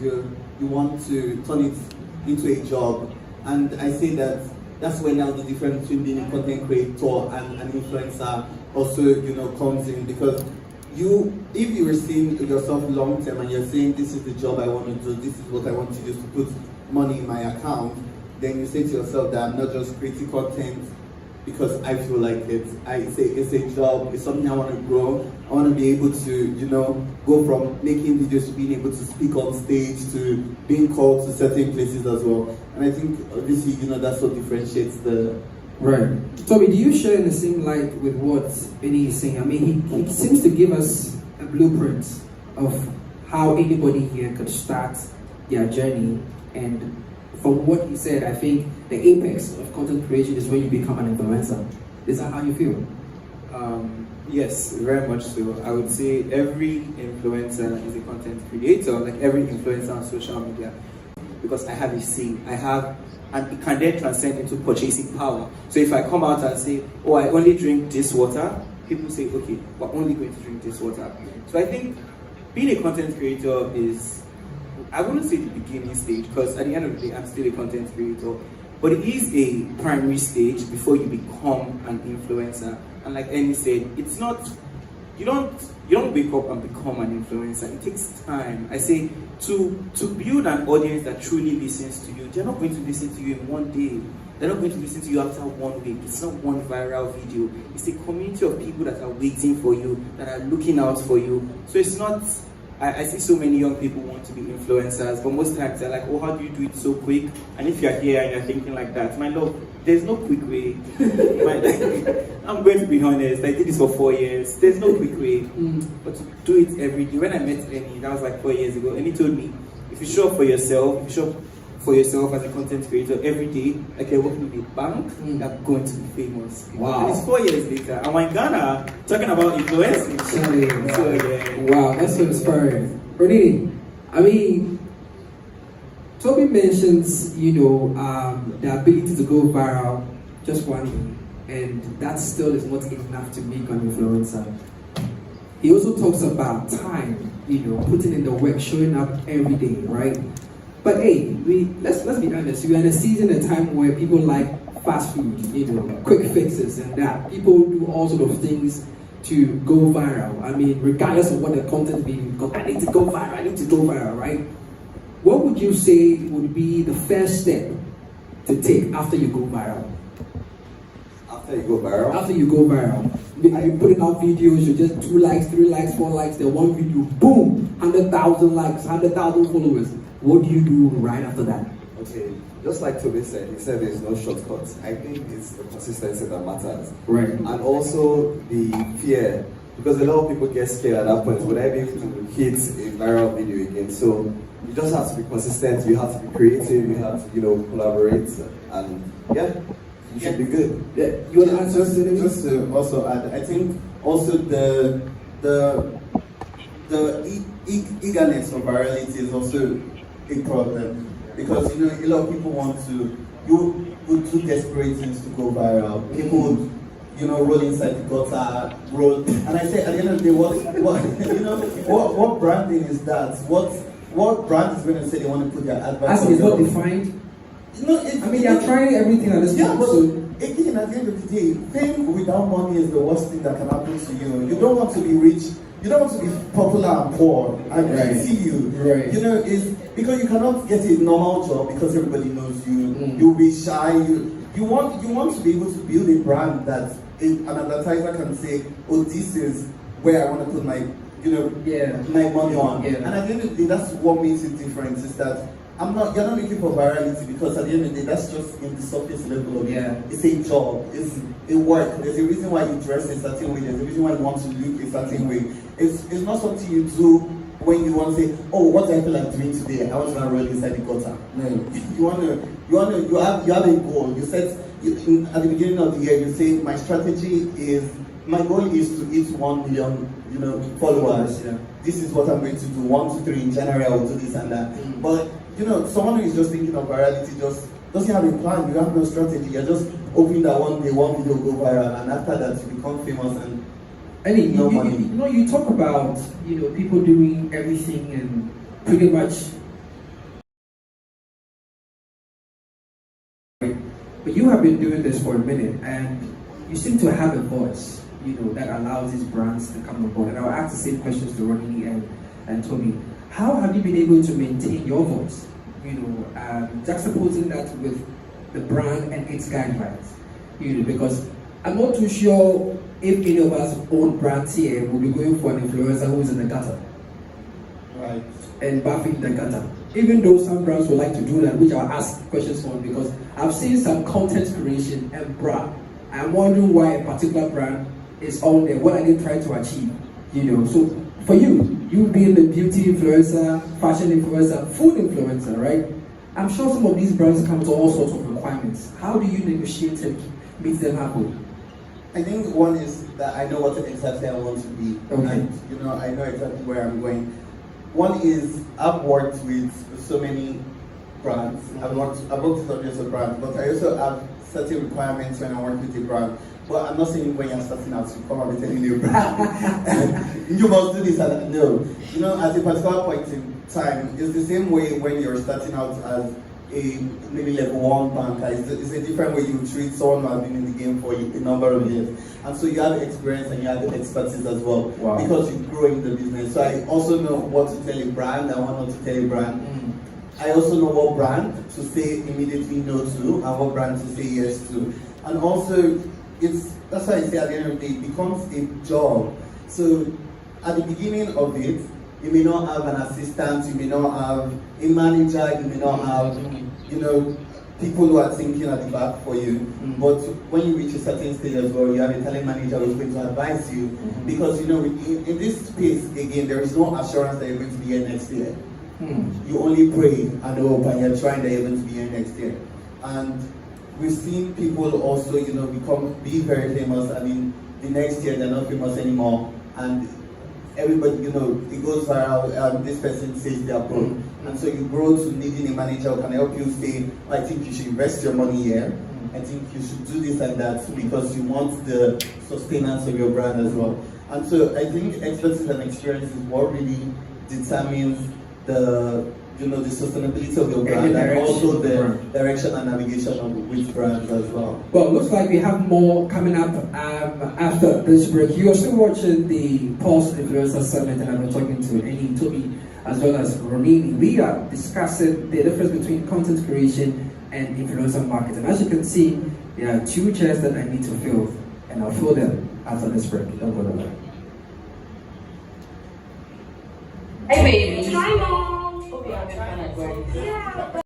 you want to turn it into a job. And I say that's where now the difference between being a content creator and an influencer also, comes in, because if you were seeing yourself long term and you're saying this is the job I want to do, this is what I want to use to put money in my account, then you say to yourself that I'm not just creating content because I feel like it. It's a job, it's something I want to grow. I want to be able to, go from making videos to being able to speak on stage to being called to certain places as well. And I think obviously, that's what differentiates the... Right. Tobe, do you share in the same light with what Eni is saying? I mean, he seems to give us a blueprint of how anybody here could start their journey. And from what he said, I think the apex of content creation is when you become an influencer. Is that how you feel? Yes, very much so. I would say every influencer is a content creator, like every influencer on social media, because I have a say. And it can then transcend into purchasing power. So if I come out and say, oh, I only drink this water, people say, okay, we're only going to drink this water. So I think being a content creator is, I wouldn't say the beginning stage, because at the end of the day, I'm still a content creator, but it is a primary stage before you become an influencer. And like Eni said, it's not, you don't wake up and become an influencer. It takes time. I say to build an audience that truly listens to you, they're not going to listen to you in one day. They're not going to listen to you after 1 week. It's not one viral video. It's a community of people that are waiting for you, that are looking out for you. So it's not, I see so many young people want to be influencers, but most times they're like, oh, how do you do it so quick? And if you're here and you're thinking like that, my love, there's no quick way. I'm going to be honest, I did this for 4 years. There's no quick way. But to do it every day. When I met Eni, that was like 4 years ago, Eni told me, if you show up for yourself, as a content creator every day, like you're working with a bank, you're going to be famous. Wow. And it's 4 years later. And we're in Ghana talking about influencing. So, yeah. Wow, that's so inspiring. Eronini, I mean, Tobe mentions, the ability to go viral just one day, and that still is not enough to make an influencer. He also talks about time, putting in the work, showing up every day, right? But hey, let's be honest. We're in a season, a time where people like fast food, quick fixes and that. People do all sort of things to go viral. I mean, regardless of what the content be, I need to go viral, right? What would you say would be the first step to take after you go viral? After you go viral? After you go viral. Are you putting out videos, you just 2 likes, 3 likes, 4 likes, then one video, boom, 100,000 likes, 100,000 followers. What do you do right after that? Okay, just like Tobe said, he said there's no shortcuts. I think it's the consistency that matters. Right. And also the fear, because a lot of people get scared at that point. Would I be able to hit a viral video again? So you just have to be consistent, you have to be creative, you have to, collaborate, and yeah, you should be good. Yeah. You want to answer? Just to also add, I think also the eagerness of virality is also a problem, because a lot of people want to would do desperate things to go viral. People would roll inside the gutter, roll, and I say at the end of the day, what branding is that? What brand is going to say they want to put their advert? As it's not defined. They're trying everything at this point. So again, at the end of the day, fame without money is the worst thing that can happen to you. You don't want to be rich. You don't want to be popular and poor. I can see you. Right. It's because you cannot get a normal job because everybody knows you. You'll be shy. You want to be able to build a brand that an advertiser can say, oh, this is where I want to put my my money on. Yeah. And at the end of the day, that's what makes it different, is that you're not looking for virality, because at the end of the day, that's just in the surface level of it. It's a job, it's a work. There's a reason why you dress a certain way, there's a reason why you want to look a certain way. It's not something you do when you want to say, oh, what do I feel like doing today? I want to roll inside the gutter. No. You have a goal. You said at the beginning of the year, you say my goal is to hit 1 million followers. Yeah. This is what I'm going to do. 1, 2, 3 in January I will do this and that. But someone who is just thinking of virality just doesn't have a plan. You have no strategy. You're just hoping that one day one video will go viral, and after that you become famous and no money. You talk about people doing everything and pretty much But you have been doing this for a minute, and you seem to have a voice, that allows these brands to come on board. And I'll ask the same questions to Eronini and Tobe. How have you been able to maintain your voice? Juxtaposing that with the brand and its guidelines. Because I'm not too sure if any of us own brands here will be going for an influencer who's in the gutter. Right. And bathing in the gutter. Even though some brands would like to do that, which I'll ask questions on, because I've seen some content creation and brand. I'm wondering why a particular brand is on there. What are they trying to achieve? So for you being the beauty influencer, fashion influencer, food influencer, right? I'm sure some of these brands come to all sorts of requirements. How do you negotiate and meet them halfway? I think one is that I know what exactly I want to be. Okay. And, I know exactly where I'm going. One is I've worked with so many brands. I've worked with hundreds of brands, but I also have certain requirements when I work with a brand. But I'm not saying when you're starting out, you come up with any new brand. You must do this and no. At a particular point in time, it's the same way when you're starting out as a maybe level 1 banker. It's a different way you treat someone who has been in the game for a number of years. And so you have experience and you have the expertise as well. Wow. Because you grow in the business. So I also know what to tell a brand and what not to tell a brand. I also know what brand to say immediately no to and what brand to say yes to. And also, that's why I say at the end of the day, it becomes a job. So at the beginning of it, you may not have an assistant, you may not have a manager, you may not have, people who are thinking at the back for you. But when you reach a certain stage as well, you have a talent manager who's going to advise you. Because, in this space, again, there is no assurance that you're going to be here next year. You only pray and hope, and you're trying that you're going to be here next year. And we've seen people also, be very famous. I mean, the next year they're not famous anymore. And everybody, it goes viral, this person says they're broke. And so you grow to needing a manager who can help you say, I think you should invest your money here. I think you should do this and that because you want the sustenance of your brand as well. And so I think expertise and experience is what really determines the sustainability of your brand and also the direction and navigation of which brands as well. Well, it looks like we have more coming up after this break. You are still watching the Pulse Influencer Summit, and I'm talking to Eni, Tobe, as well as Eronini. We are discussing the difference between content creation and influencer marketing. As you can see, there are 2 chairs that I need to fill, and I'll fill them after this break. Don't go nowhere. Hey baby. Hi mom. Okay, I'm trying to go. Yeah.